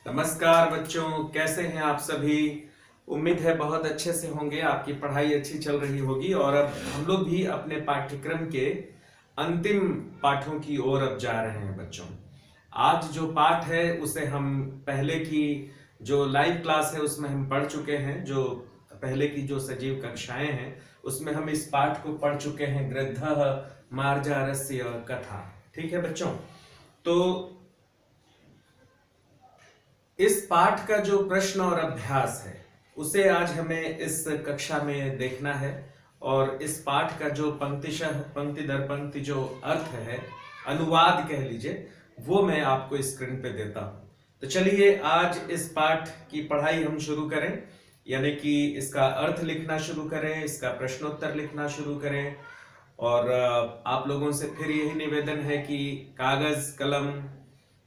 नमस्कार बच्चों, कैसे हैं आप सभी। उम्मीद है बहुत अच्छे से होंगे, आपकी पढ़ाई अच्छी चल रही होगी। और अब हम लोग भी अपने पाठ्यक्रम के अंतिम पाठों की ओर अब जा रहे हैं बच्चों। आज जो पाठ है उसे हम पहले की जो लाइव क्लास है उसमें हम पढ़ चुके हैं। जो पहले की जो सजीव कक्षाएं हैं उसमें हम इस पाठ को पढ़ चुके हैं, गृद्धः मार्जारस्य कथा। ठीक है बच्चों, तो इस पाठ का जो प्रश्न और अभ्यास है उसे आज हमें इस कक्षा में देखना है। और इस पाठ का जो पंक्तिशः पंक्ति दर पंक्ति जो अर्थ है, अनुवाद कह लीजिए, वो मैं आपको स्क्रीन पे देता हूं। तो चलिए आज इस पाठ की पढ़ाई हम शुरू करें, यानी कि इसका अर्थ लिखना शुरू करें, इसका प्रश्नोत्तर लिखना शुरू करें। और आप लोगों से फिर यही निवेदन है कि कागज कलम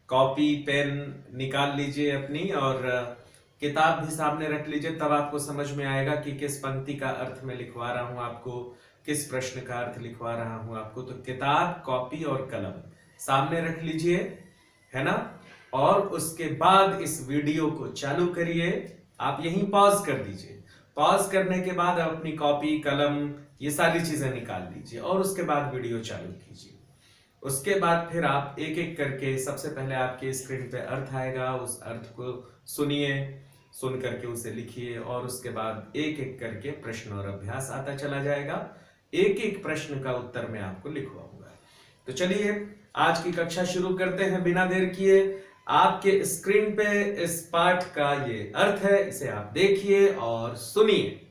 कॉपी पेन निकाल लीजिए अपनी, और किताब भी सामने रख लीजिए। तब आपको समझ में आएगा कि किस पंक्ति का अर्थ मैं लिखवा रहा हूं आपको, किस प्रश्न का अर्थ लिखवा रहा हूं आपको। तो किताब कॉपी और कलम सामने रख लीजिए, है ना। और उसके बाद इस वीडियो को चालू करिए। आप यहीं पॉज कर दीजिए। पॉज करने के बाद आप अपनी कॉपी कलम ये सारी चीजें निकाल लीजिए और उसके बाद वीडियो चालू कीजिए। उसके बाद फिर आप एक एक करके, सबसे पहले आपके स्क्रीन पे अर्थ आएगा, उस अर्थ को सुनिए, सुन करके उसे लिखिए। और उसके बाद एक एक करके प्रश्न और अभ्यास आता चला जाएगा। एक एक प्रश्न का उत्तर मैं आपको लिखवाऊंगा। तो चलिए आज की कक्षा शुरू करते हैं बिना देर किए। आपके स्क्रीन पे इस पाठ का ये अर्थ है, इसे आप देखिए और सुनिए।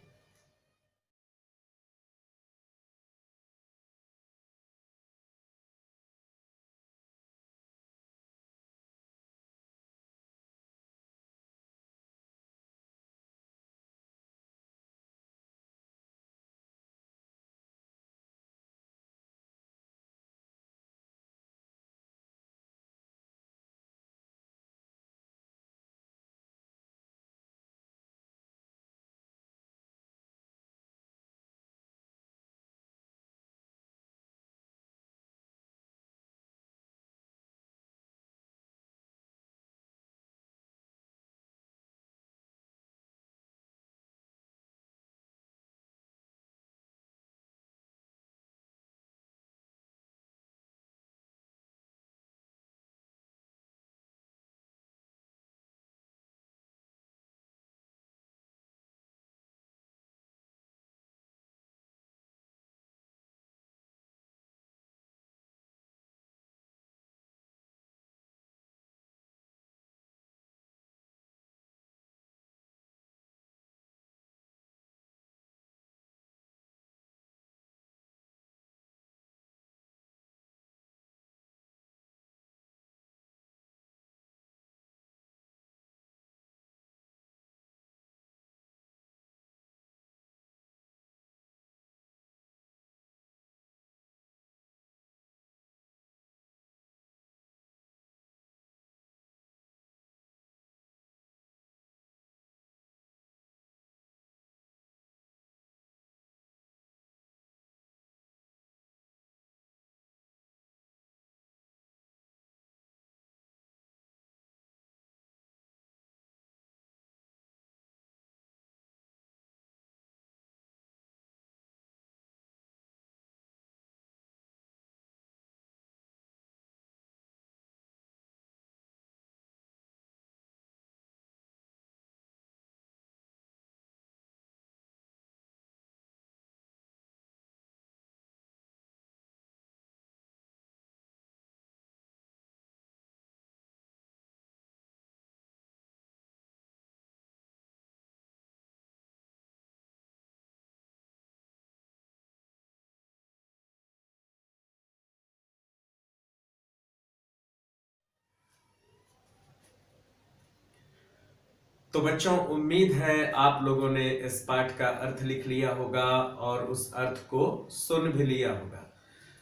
तो बच्चों, उम्मीद है आप लोगों ने इस पाठ का अर्थ लिख लिया होगा और उस अर्थ को सुन भी लिया होगा।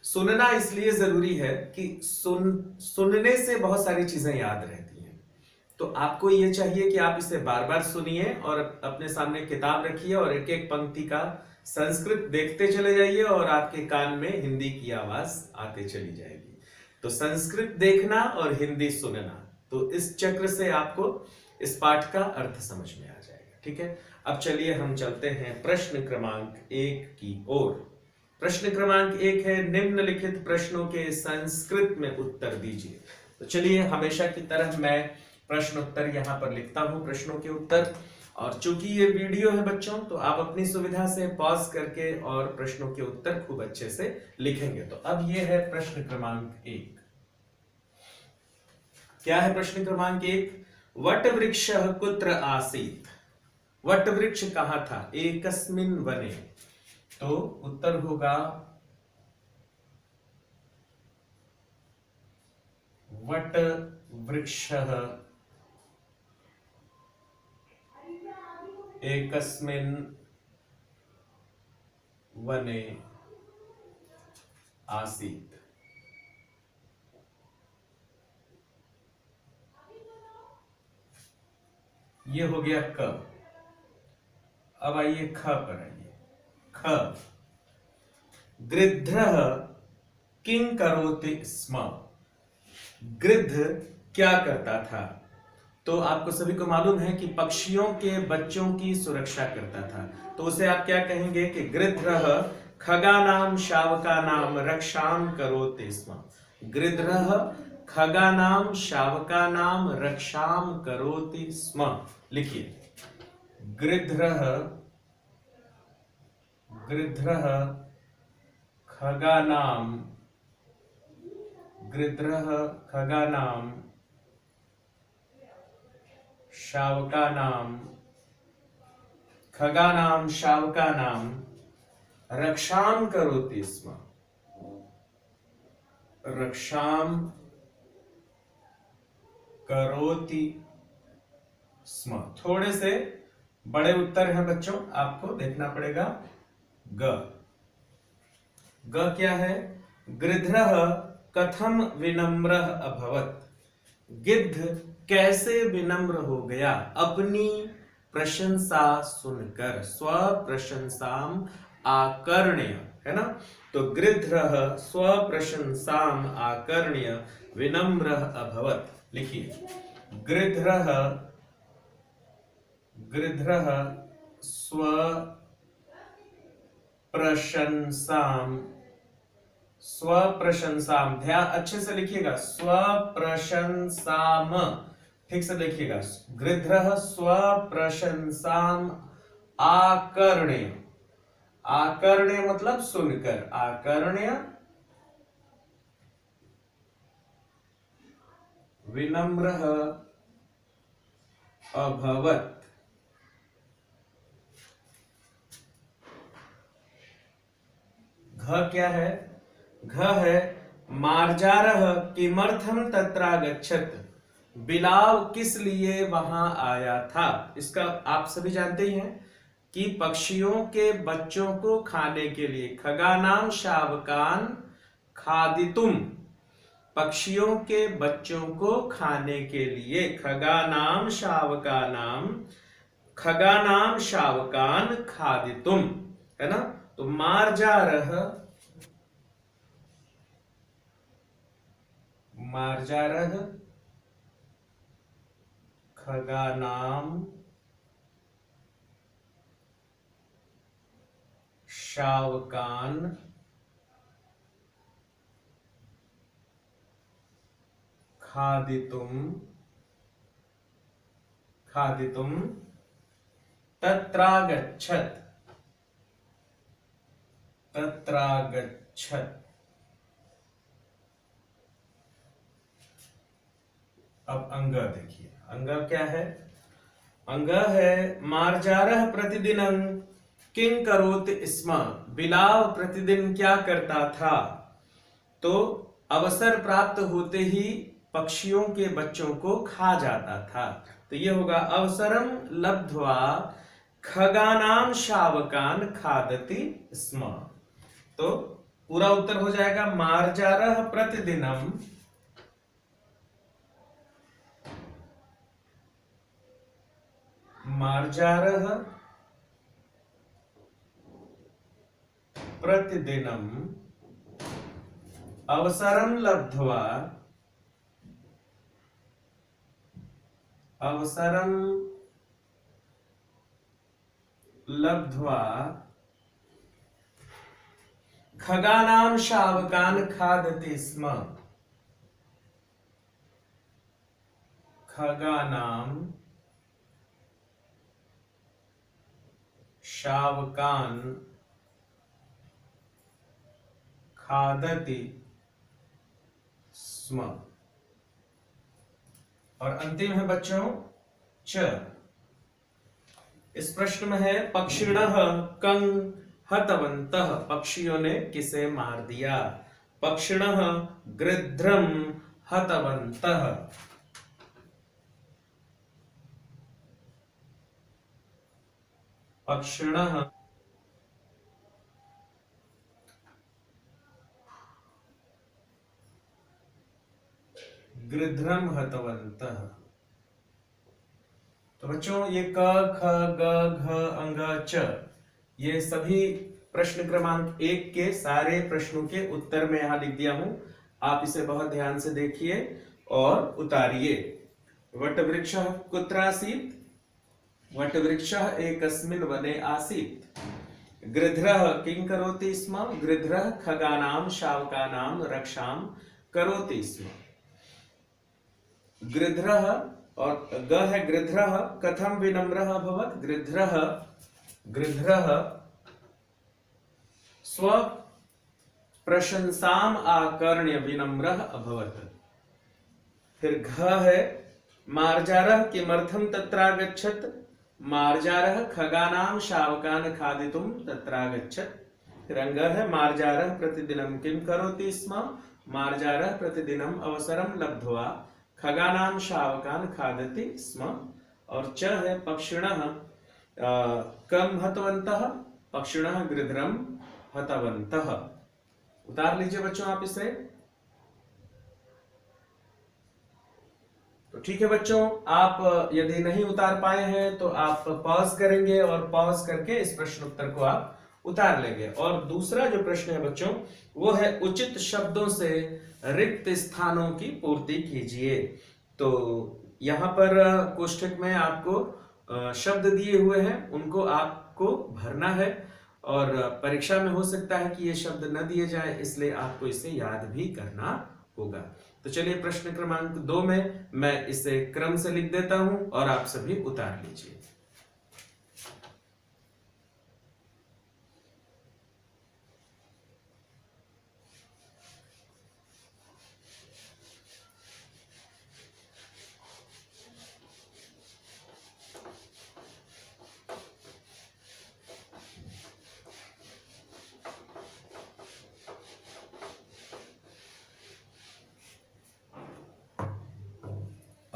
सुनना इसलिए जरूरी है कि सुनने से बहुत सारी चीजें याद रहती हैं। तो आपको ये चाहिए कि आप इसे बार बार सुनिए और अपने सामने किताब रखिए और एक एक पंक्ति का संस्कृत देखते चले जाइए और आपके कान में हिंदी की आवाज आते चली जाएगी। तो संस्कृत देखना और हिंदी सुनना, तो इस चक्र से आपको इस पाठ का अर्थ समझ में आ जाएगा। ठीक है, अब चलिए हम चलते हैं प्रश्न क्रमांक 1 की ओर। प्रश्न क्रमांक 1 है, निम्नलिखित प्रश्नों के संस्कृत में उत्तर दीजिए। तो चलिए, हमेशा की तरह मैं प्रश्न उत्तर यहाँ पर लिखता हूँ, प्रश्नों के उत्तर। और चूंकि ये वीडियो है बच्चों, तो आप अपनी सुविधा से पॉज करके और प्रश्नों के उत्तर खूब अच्छे से लिखेंगे। तो अब ये है प्रश्न क्रमांक 1। क्या है प्रश्न क्रमांक 1? वट वृक्ष कुत्र आसीत? वट वृक्ष कहाँ था? एकस्मिन वने। तो उत्तर होगा वट वृक्ष एकस्मिन वने आसीत। ये हो गया क। अब आइए ख पर आइए। ख, गृध्रः किं करोति स्म? गृध्र क्या करता था? तो आपको सभी को मालूम है कि पक्षियों के बच्चों की सुरक्षा करता था। तो उसे आप क्या कहेंगे कि गृध्रः खगानाम शावकानाम रक्षाम करोति स्म। गृध्रः खगानाम शावकानाम रक्षाम करोति स्म। लिखिए, गृध्रः खगानाम शावकानाम रक्षाम करोति स्म। रक्षाम करोति स्म। थोड़े से बड़े उत्तर हैं बच्चों, आपको देखना पड़ेगा। ग क्या है? गृध्रः कथम विनम्रः अभवत्? गिद्ध कैसे विनम्र हो गया? अपनी प्रशंसा सुनकर। स्व प्रशंसाम आकर्ण्य, है ना? तो गृध्रः स्व प्रशंसाम आकर्ण्य विनम्रः अभवत्। लिखिए, गृध्रः स्व प्रशंसाम, ध्यान अच्छे से लिखिएगा, स्व प्रशंसाम, ठीक से देखिएगा। गृध्रः स्व प्रशंसाम आकर्ण्य, आकर्ण्य मतलब सुनकर, आकर्ण्य विनम्रः अभवत्। घ क्या है? घ है, मार्जारः किमर्थम तत्रागच्छत्? बिलाव किस लिए वहां आया था? इसका आप सभी जानते ही हैं कि पक्षियों के बच्चों को खाने के लिए। खगानाम शावकान खादितुम, पक्षियों के बच्चों को खाने के लिए। खगानाम शावकान खादितुम, है ना? तो मार्जारः खगानाम शावकान खादितुम तत्रागच्छत्। अब अंग देखिए, अंग क्या है? अंग है, मार्जारः प्रतिदिनं किं करोति स्म? बिलाव प्रतिदिन क्या करता था? तो अवसर प्राप्त होते ही पक्षियों के बच्चों को खा जाता था। तो ये होगा अवसरम लब्ध्वा खगानाम शावकान खादति स्म। तो पूरा उत्तर हो जाएगा, मार्जारः प्रतिदिनम अवसरं लब्ध्वा अवसरं लब्ध्वा खगानां शावकान् खादति स्म। खगानां शावकान् खादति स्म। और अंतिम है बच्चों च। इस प्रश्न में है पक्षिणः कं हतवन्तः, पक्षियों ने किसे मार दिया। पक्षिणः गृध्रं हतवन्तः। पक्षिणः गृध्रम हतवन्तः। तो बच्चों ये क ख ग घ अंग च, ये सभी प्रश्न क्रमांक 1 के सारे प्रश्नों के उत्तर में यहां लिख दिया हूं। आप इसे बहुत ध्यान से देखिए और उतारिए। वटवृक्षः कुत्र आसीत्? वटवृक्षः एकस्मिन् वने आसीत्। गृध्रः किं करोति स्म? गृध्रः खगानां शावकानां रक्षां करोति स्म। गृध्रः और ग है गृध्रः, कथं विनम्रः अभवत्? गृध्रः स्व प्रशंसाम् आकर्ण्य विनम्रः अभवत्। फिर घ है मार्जारः किमर्थं तत्रागच्छत्? मार्जारः खगानां शावकान् खादितुं तत्रागच्छत्। फिर अंग है मार्जारः प्रतिदिनं किं करोति स्म? मार्जारः प्रतिदिनं अवसरं लब्ध्वा खगानां शावकान् खादति स्म। और च है पक्षिणः कं हतवन्तः? पक्षिणः गृध्रं हतवन्तः। उतार लीजिए बच्चों आप इसे। तो ठीक है बच्चों, आप यदि नहीं उतार पाए हैं तो आप पॉज करेंगे और पॉज करके इस प्रश्न उत्तर को आप उतार लेंगे। और दूसरा जो प्रश्न है बच्चों वो है उचित शब्दों से रिक्त स्थानों की पूर्ति कीजिए। तो यहां पर कोष्ठक में आपको शब्द दिए हुए हैं, उनको आपको भरना है। और परीक्षा में हो सकता है कि ये शब्द न दिए जाए, इसलिए आपको इसे याद भी करना होगा। तो चलिए प्रश्न क्रमांक 2 में मैं इसे क्रम से लिख देता हूं और आप सभी उतार लीजिए।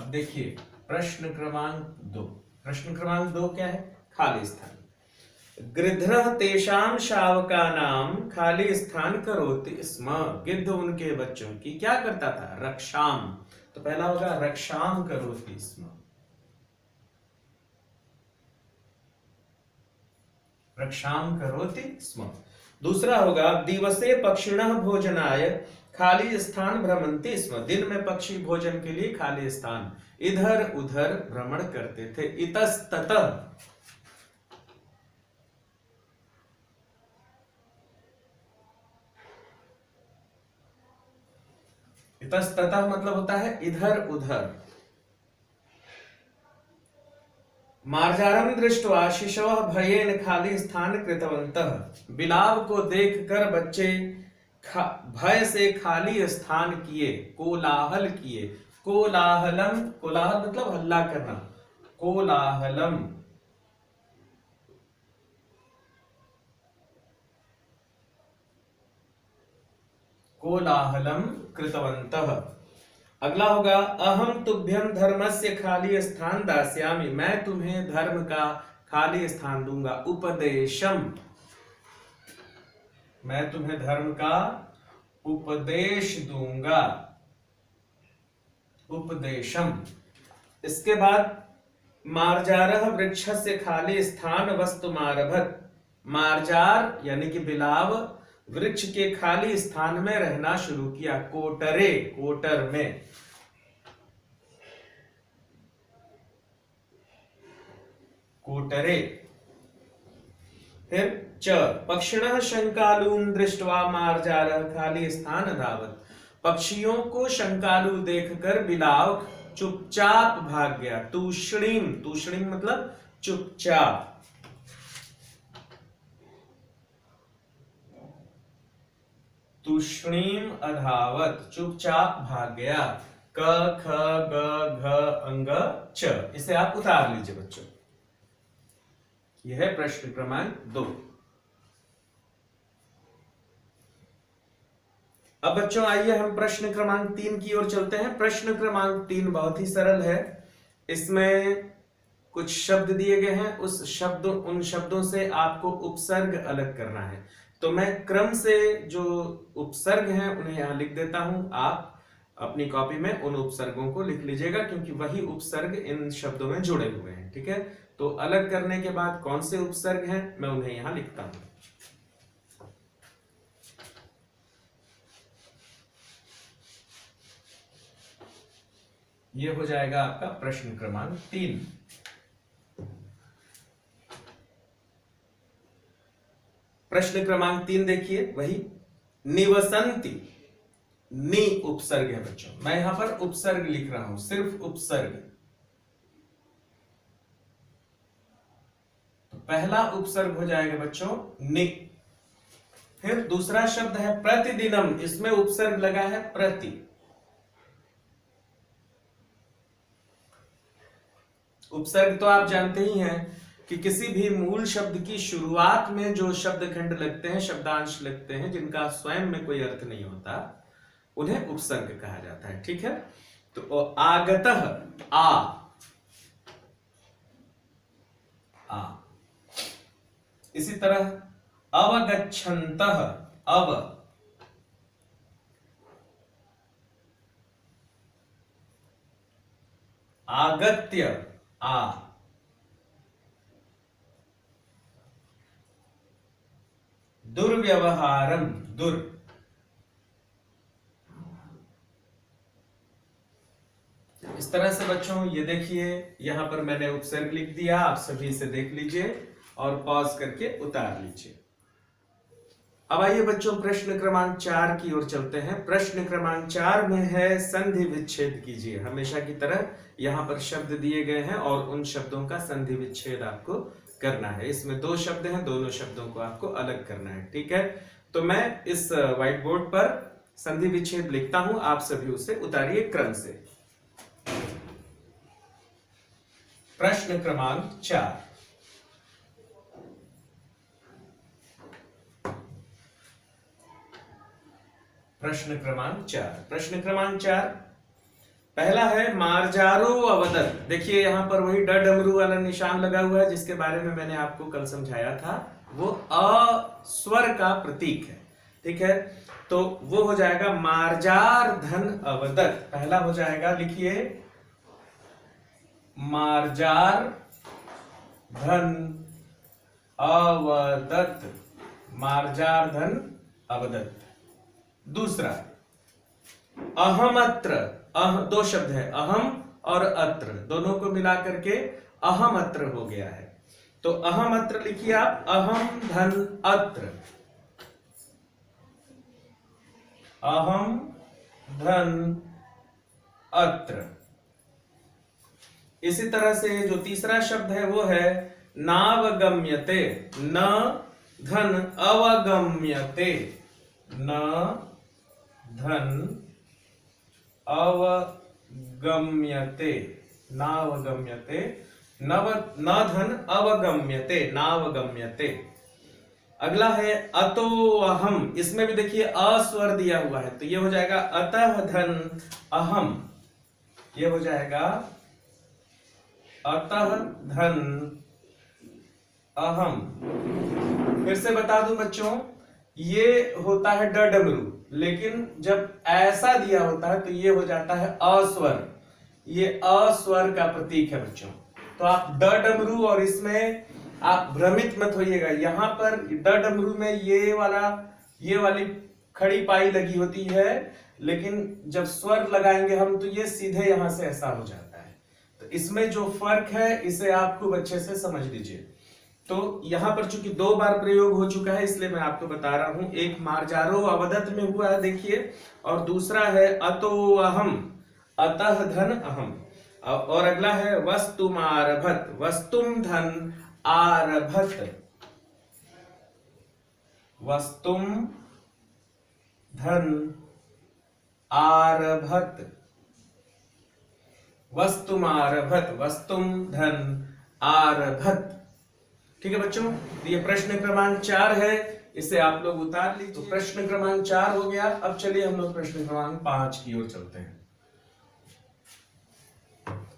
देखिए प्रश्न क्रमांक 2। प्रश्न क्रमांक 2 क्या है? खाली स्थान। गृध्रः तेषां शावकानां खाली स्थान करोति स्म। गिद्ध उनके बच्चों की क्या करता था? रक्षाम। तो पहला होगा रक्षाम करोति स्म। रक्षाम करोति स्म। दूसरा होगा दिवसे पक्षिणः भोजनाय खाली स्थान भ्रमन्ति स्म। दिन में पक्षी भोजन के लिए खाली स्थान इधर उधर भ्रमण करते थे। इतस्ततः। इतस्ततः मतलब होता है इधर उधर। मार्जारं दृष्ट्वा शिशवः भयेन खाली स्थान कृतवन्तः। बिलाव को देखकर बच्चे भय से खाली स्थान किए, कोलाहल किए। कोलाहलम, कोलाहल मतलब हल्ला करना। कोलाहलम। कोलाहलम कृतवन्तः। अगला होगा अहम तुभ्यं धर्मस्य खाली स्थान दास्यामि। मैं तुम्हें धर्म का खाली स्थान दूंगा। उपदेशम। मैं तुम्हें धर्म का उपदेश दूंगा। उपदेशम। इसके बाद मार्जारः वृक्षस्य खाली स्थान वस्तुमारभत। मार्जार यानी कि बिलाव वृक्ष के खाली स्थान में रहना शुरू किया। कोटरे, कोटर में। कोटरे। फिर च पक्षिणः शंकालून दृष्ट्वा मार्जारः खाली स्थान धावत। पक्षियों को शंकालु देखकर बिलाव चुपचाप भाग गया। तूष्णीम, तूष्णीम मतलब चुपचाप। तूष्णीम अधावत, चुपचाप भाग गया। क ख ग घ अंग च। इसे आप उतार लीजिए बच्चों। यह है प्रश्न क्रमांक 2। अब बच्चों आइए हम प्रश्न क्रमांक 3 की ओर चलते हैं। प्रश्न क्रमांक 3 बहुत ही सरल है। इसमें कुछ शब्द दिए गए हैं, उन शब्दों से आपको उपसर्ग अलग करना है। तो मैं क्रम से जो उपसर्ग हैं उन्हें यहां लिख देता हूं। आप अपनी कॉपी में उन उपसर्गों को लिख लीजिएगा, क्योंकि वही उपसर्ग इन शब्दों में जुड़े हुए हैं। ठीक है, तो अलग करने के बाद कौन से उपसर्ग हैं मैं उन्हें यहां लिखता हूं। यह हो जाएगा आपका प्रश्न क्रमांक 3। प्रश्न क्रमांक 3 देखिए, वही निवसंती। नी उपसर्ग है बच्चों, मैं यहां पर उपसर्ग लिख रहा हूं, सिर्फ उपसर्ग। तो पहला उपसर्ग हो जाएगा बच्चों नि। फिर दूसरा शब्द है प्रतिदिनम, इसमें उपसर्ग लगा है प्रति। उपसर्ग तो आप जानते ही हैं कि किसी भी मूल शब्द की शुरुआत में जो शब्द खंड लगते हैं, शब्दांश लगते हैं, जिनका स्वयं में कोई अर्थ नहीं होता, उन्हें उपसर्ग कहा जाता है। ठीक है, तो आगतः आ। इसी तरह अवगच्छन्तः अव। आगत्य आ। दुर्व्यवहारम दुर। इस तरह से बच्चों ये देखिए, यहां पर मैंने उपसर्ग लिख दिया, आप सभी इसे देख लीजिए और पॉज करके उतार लीजिए। अब आइए बच्चों प्रश्न क्रमांक 4 की ओर चलते हैं। प्रश्न क्रमांक 4 में है संधि विच्छेद कीजिए। हमेशा की तरह यहां पर शब्द दिए गए हैं और उन शब्दों का संधि विच्छेद आपको करना है। इसमें 2 शब्द हैं, दोनों शब्दों को आपको अलग करना है। ठीक है, तो मैं इस व्हाइट बोर्ड पर संधि विच्छेद लिखता हूं, आप सभी उसे उतारिए क्रम से। प्रश्न क्रमांक 4। प्रश्न क्रमांक 4। प्रश्न क्रमांक 4 पहला है मार्जारो अवदत। देखिए यहां पर वही ड डमरू वाला निशान लगा हुआ है, जिसके बारे में मैंने आपको कल समझाया था। वो अ स्वर का प्रतीक है। ठीक है, तो वो हो जाएगा मार्जार धन अवदत। पहला हो जाएगा, लिखिए मार्जार धन अवदत। मार्जार धन अवदत। दूसरा अहमत्र। 2 शब्द है, अहम और अत्र, दोनों को मिलाकर के अहमत्र हो गया है। तो अहमत्र लिखिए आप, अहम धन अत्र। अहम धन अत्र। इसी तरह से जो तीसरा शब्द है वो है नावगम्यते। न धन अवगम्यते। न धन अवगम्यते। नावगम्यते। न धन अवगम्यते, नावगम्यते। अगला है अतो अहम। इसमें भी देखिए अ स्वर दिया हुआ है, तो ये हो जाएगा अतः धन अहम। ये हो जाएगा अतः धन अहम। फिर से बता दूं बच्चों, ये होता है ड डमरू, लेकिन जब ऐसा दिया होता है तो ये हो जाता है अस्वर। ये अस्वर का प्रतीक है बच्चों। तो आप ड डमरू, और इसमें आप भ्रमित मत होइएगा, यहां पर ड डमरू में ये वाली खड़ी पाई लगी होती है, लेकिन जब स्वर लगाएंगे हम तो ये सीधे यहां से ऐसा हो जाता है। तो इसमें जो फर्क है इसे आप खूब अच्छे से समझ लीजिए। तो यहां पर चूंकि 2 बार प्रयोग हो चुका है इसलिए मैं आपको बता रहा हूं। एक मार्जारो अवदत में हुआ है देखिए, और दूसरा है अतो अहम, अतः धन अहम। और अगला है वस्तुम आरभत, वस्तुम धन आरभत, वस्तुम धन आरभत, वस्तुम आरभत, वस्तुम धन आरभत। ठीक है बच्चों, ये प्रश्न क्रमांक 4 है, इसे आप लोग उतार लीजिए। तो प्रश्न क्रमांक 4 हो गया। अब चलिए हम लोग प्रश्न क्रमांक 5 की ओर चलते हैं।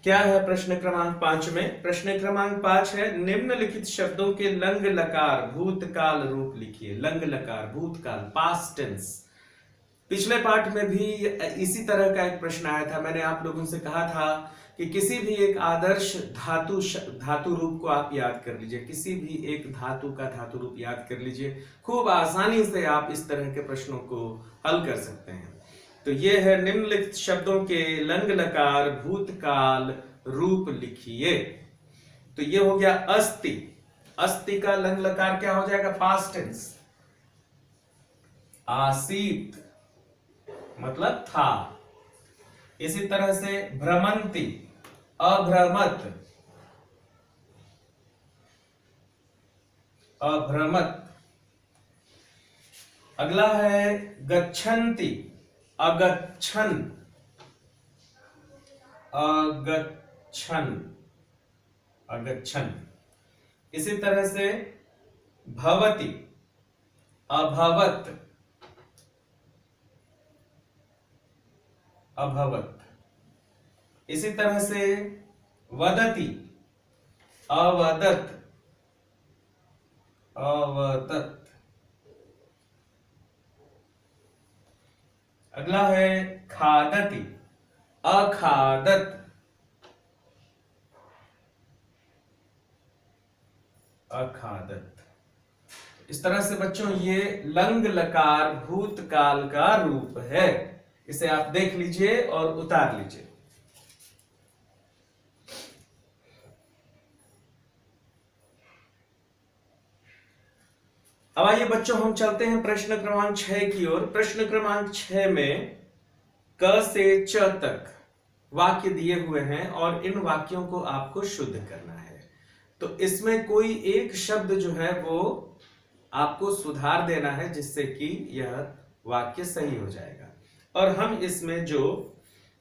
क्या है प्रश्न क्रमांक 5 में? प्रश्न क्रमांक 5 है निम्नलिखित शब्दों के लंग लकार भूतकाल रूप लिखिए। लंग लकार भूतकाल, पास्ट टेंस। पिछले पाठ में भी इसी तरह का एक प्रश्न आया था। मैंने आप लोगों से कहा था कि किसी भी एक आदर्श धातु रूप को आप याद कर लीजिए। किसी भी एक धातु का धातु रूप याद कर लीजिए, खूब आसानी से आप इस तरह के प्रश्नों को हल कर सकते हैं। तो ये है निम्नलिखित शब्दों के लंग लकार भूतकाल रूप लिखिए। तो ये हो गया अस्ति। अस्ति का लंग लकार क्या हो जाएगा? Past tense. आसीत मतलब था। इसी तरह से भ्रमंती, अभ्रमत, अभ्रमत। अगला है गच्छन्ति, अगच्छन, अगच्छन, अगच्छन। इसी तरह से भवति, अभवत, अभवत। इसी तरह से वदति, अवदत, अवदत। अगला है खादति, अखादत, अखादत। इस तरह से बच्चों ये लंग लकार भूतकाल का रूप है। इसे आप देख लीजिए और उतार लीजिए। अब आइए बच्चों हम चलते हैं प्रश्न क्रमांक 6 की ओर। प्रश्न क्रमांक 6 में क से च तक वाक्य दिए हुए हैं और इन वाक्यों को आपको शुद्ध करना है। तो इसमें कोई एक शब्द जो है वो आपको सुधार देना है जिससे कि यह वाक्य सही हो जाएगा। और हम इसमें जो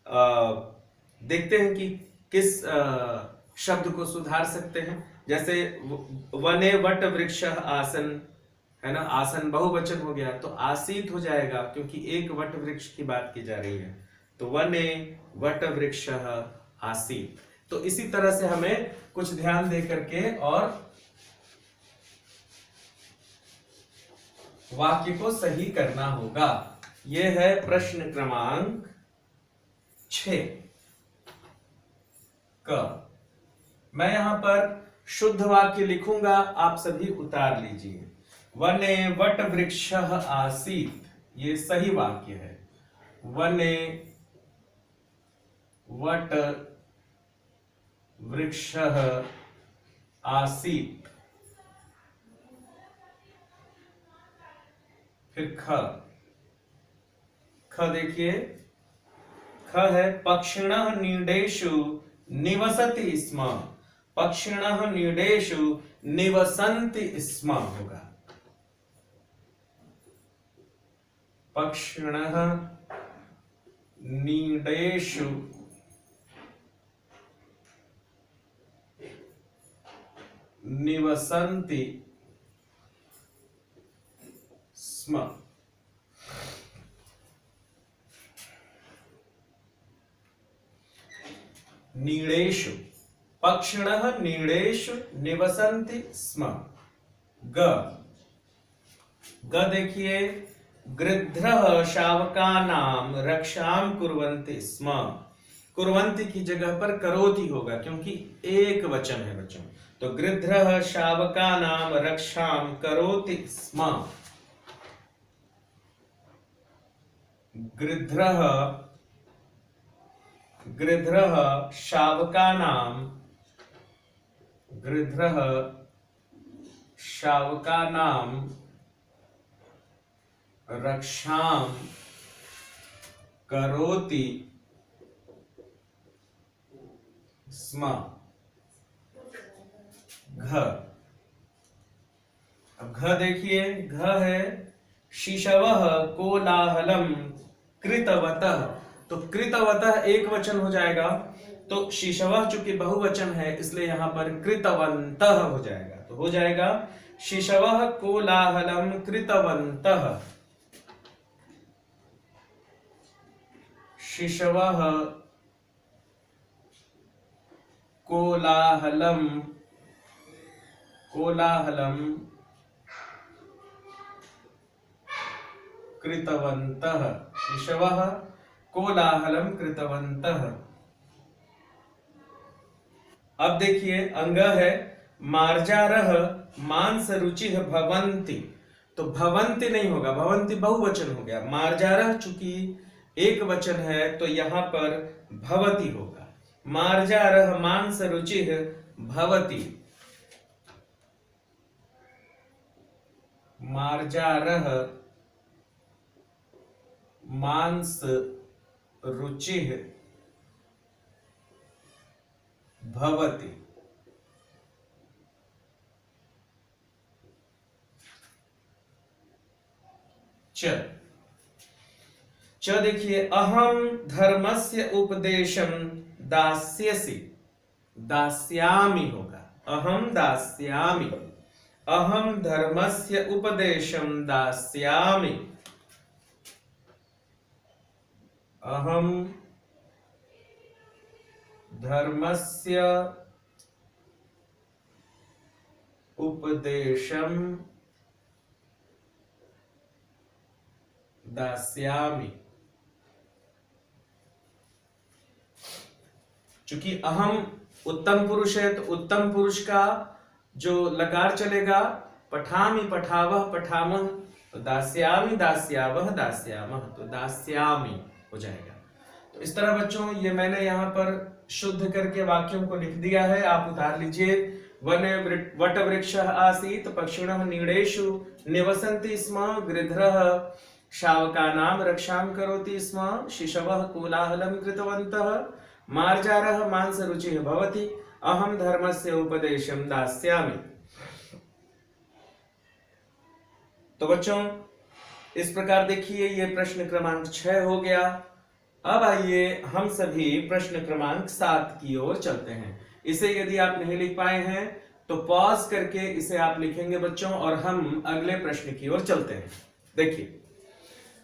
देखते हैं कि किस शब्द को सुधार सकते हैं। जैसे वने वट वृक्ष आसन है ना, आसन बहुवचन हो गया तो आसीत हो जाएगा क्योंकि एक वट वृक्ष की बात की जा रही है। तो वने वट वृक्ष आसीत। तो इसी तरह से हमें कुछ ध्यान दे करके और वाक्य को सही करना होगा। यह है प्रश्न क्रमांक 6 क। मैं यहां पर शुद्ध वाक्य लिखूंगा, आप सभी उतार लीजिए। वने वट वृक्ष आसीत, ये सही वाक्य है। वने वट वृक्ष आसीत। फिर ख, ख देखिए, ख है पक्षिणः नीडेषु निवसति स्म। पक्षिणः नीडेषु निवसन्ति स्म होगा। पक्षिणः नीडेषु निवसन्ति स्म। नीडेषु, पक्षिणः नीडेषु निवसन्ति स्म। ग, ग देखिए, गृध्रः शावकानां रक्षां कुर्वन्ति स्म। कुर्वन्ति की जगह पर करोति होगा क्योंकि एक वचन है बच्चों। तो गृध्रः शावकानां रक्षां करोति स्म। गृध्रः गृध्रः शावकानां रक्षां करोति स्म। घ, अब घ देखिए, घ है शिशवः कोलाहलम कृतवतः। तो कृतवतः एक वचन हो जाएगा, तो शिशवः चूंकि बहुवचन है इसलिए यहां पर कृतवन्तः हो जाएगा। तो हो जाएगा शिशवः कोलाहलम कृतवन्तः। शिशवः कोलाहलम कृतवन्तः। शिशवः कोलाहलम कृतवन्तः। अब देखिए अंग है मार्जारः मांस रुचिः भवन्ति। तो भवन्ति नहीं होगा, भवन्ति बहुवचन हो गया। मार्जारः चूंकि एक वचन है तो यहां पर भवति होगा। मार्जारः मांस रुचिः भवति। मार्जारः मांस रुचिः भवति। च देखिए अहम धर्मस्य उपदेशं दास्यसि। दास्यामि होगा, अहम दास्यामि। अहम धर्मस्य उपदेशं दास्यामि। अहम धर्मस्य उपदेशं दास्यामि। चूंकि अहम उत्तम पुरुष है तो उत्तम पुरुष का जो लकार चलेगा, पठामि पठावह पठामह, तो दास्यामि दास्यावह दास्यामह, तो दास्यामि हो जाएगा। तो इस तरह बच्चों ये मैंने यहाँ पर शुद्ध करके वाक्यों को लिख दिया है, आप उतार लीजिए। वट वृक्षः आसीत् पक्षिणः नीडेषु निवसन्ति स्म। गृध्रः शावकानां रक्षां करोति स्म। शिशवः कोलाहलं कृतवन्तः। मार्जारः मांसरुचिः भवति। अहम धर्मस्य उपदेशं दास्यामि। तो बच्चों इस प्रकार देखिए ये प्रश्न क्रमांक 6 हो गया। अब आइए हम सभी प्रश्न क्रमांक 7 की ओर चलते हैं। इसे यदि आप नहीं लिख पाए हैं तो पॉज करके इसे आप लिखेंगे बच्चों, और हम अगले प्रश्न की ओर चलते हैं। देखिए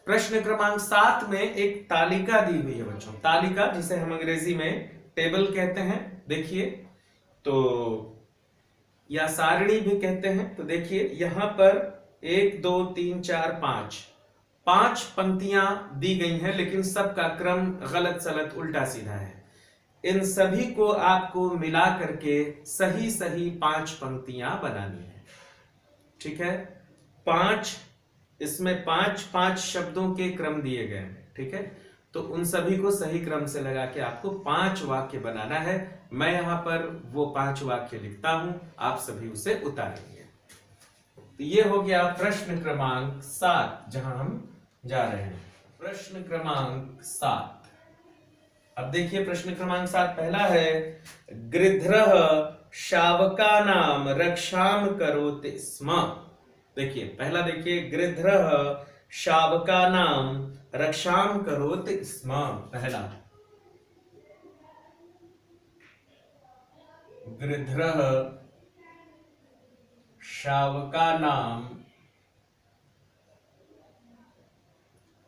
प्रश्न क्रमांक 7 में एक तालिका दी हुई है बच्चों, तालिका जिसे हम अंग्रेजी में टेबल कहते हैं। देखिए तो या सारणी भी कहते हैं। तो देखिए यहां पर 1 2 3 4 5 पंक्तियां दी गई हैं, लेकिन सबका क्रम गलत सलत उल्टा सीधा है। इन सभी को आपको मिला करके सही सही 5 पंक्तियां बनानी है। ठीक है, 5 इसमें 5 शब्दों के क्रम दिए गए हैं। ठीक है, तो उन सभी को सही क्रम से लगा के आपको 5 वाक्य बनाना है। मैं यहां पर वो 5 वाक्य लिखता हूं, आप सभी उसे उतारेंगे। तो ये हो गया प्रश्न क्रमांक 7 जहां हम जा रहे हैं। प्रश्न क्रमांक 7। अब देखिए प्रश्न क्रमांक 7 पहला है गृध्रः शावकानां रक्षां करोति स्म। देखिए पहला देखिए गृध्रः शावकानां रक्षां करोति स्म। पहला गृध्रः शावकानां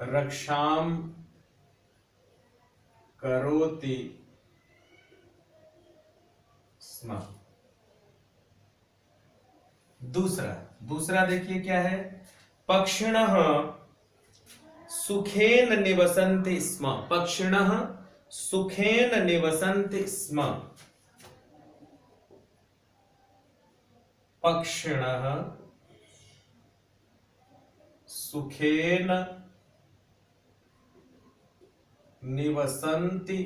रक्षां करोति स्म। दूसरा देखिए क्या है, पक्षिणः सुखेन निवसन्ति स्म। पक्षिणः सुखेन निवसन्ति स्म। पक्षिणः सुखेन निवसन्ति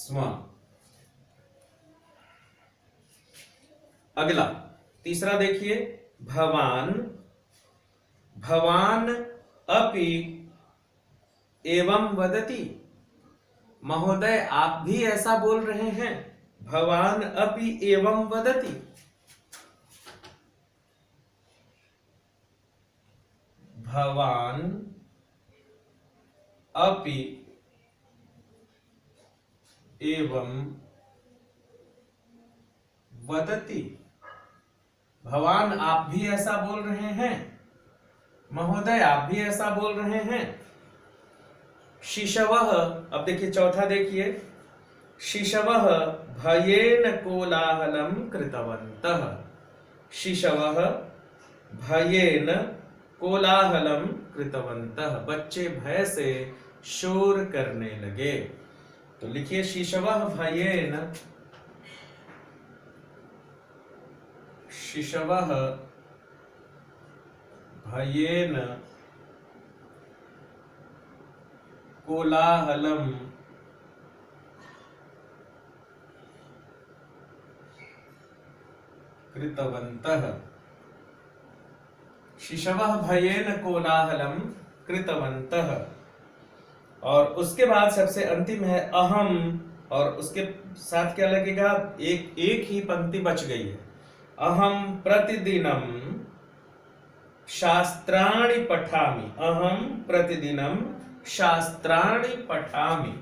स्म। अगला तीसरा देखिए, भवान, भवान अपि एवं वदति। महोदय आप भी ऐसा बोल रहे हैं। भवान अपि एवं वदति। भवान अपि एवं वदति। भवान आप भी ऐसा बोल रहे हैं। महोदय आप भी ऐसा बोल रहे हैं। शिशवः, अब देखिए चौथा देखिए, शिशवः भयेन कोलाहलं कृतवन्तः। शिशवः भयेन कोलाहलं कृतवन्तः। बच्चे भय से शोर करने लगे। तो लिखिए शिशवः भयेन, शिशवः भयेन कोलाहलं कृतवन्तः। शिशवः भयेन कोलाहलं कृतवन्तः। और उसके बाद सबसे अंतिम है अहम, और उसके साथ क्या लगेगा, एक ही पंक्ति बच गई है। अहम प्रतिदिनं शास्त्राणि पठामि। अहम प्रतिदिनं शास्त्राणि पठामि।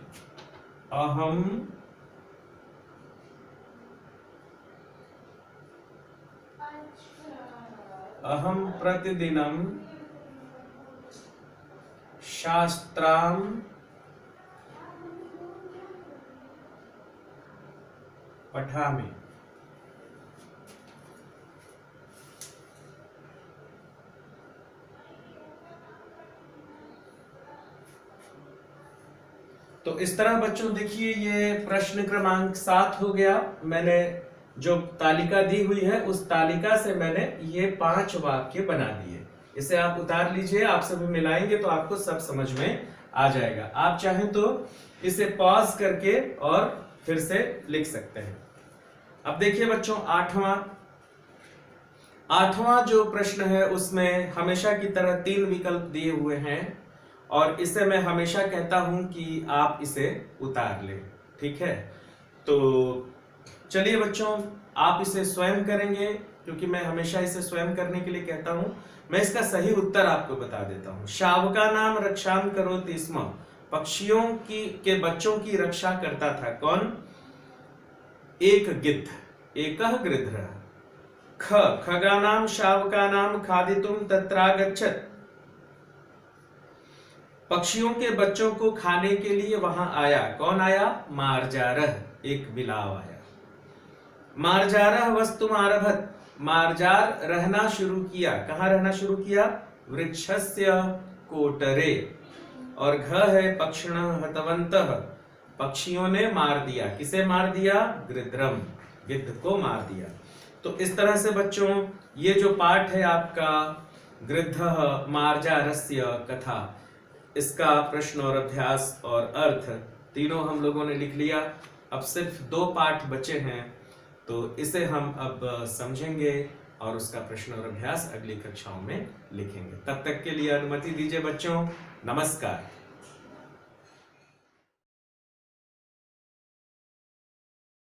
अहम प्रतिदिनं शास्त्रां पठामि। तो इस तरह बच्चों देखिए ये प्रश्न क्रमांक 7 हो गया। मैंने जो तालिका दी हुई है उस तालिका से मैंने ये 5 वाक्य बना दिए। इसे आप उतार लीजिए, आपसे भी मिलाएंगे तो आपको सब समझ में आ जाएगा। आप चाहें तो इसे पॉज करके और फिर से लिख सकते हैं। अब देखिए बच्चों आठवां जो प्रश्न है उसमें हमेशा की तरह 3 विकल्प दिए हुए हैं और इसे मैं हमेशा कहता हूं कि आप इसे उतार लें, ठीक है। तो चलिए बच्चों, आप इसे स्वयं करेंगे क्योंकि मैं हमेशा इसे स्वयं करने के लिए कहता हूं। मैं इसका सही उत्तर आपको बता देता हूं। शावका नाम रक्षां करोति स्म। पक्षियों के बच्चों की रक्षा करता था कौन? एक गिद्ध, एकः गृध्रः। खगानां शावकानां खादितुं तत्रागच्छत्। पक्षियों के बच्चों को खाने के लिए वहां आया। कौन आया? मार्जारः, एक बिलाव आया। मार्जारः वस्तुमारभत। मार्जार रहना शुरू किया। कहां रहना शुरू किया? वृक्षस्य कोटरे। और घ है पक्षिणः हतवन्तः। पक्षियों ने मार दिया। किसे मार दिया? गृध्रम, गिद्ध को मार दिया। तो इस तरह से बच्चों ये जो पाठ है आपका गृद्धः मार्जारस्य कथा, इसका प्रश्न और अभ्यास और अर्थ तीनों हम लोगों ने लिख लिया। अब सिर्फ 2 पाठ बचे हैं, तो इसे हम अब समझेंगे और उसका प्रश्न और अभ्यास अगली कक्षाओं में लिखेंगे। तब तक के लिए अनुमति दीजिए बच्चों। नमस्कार।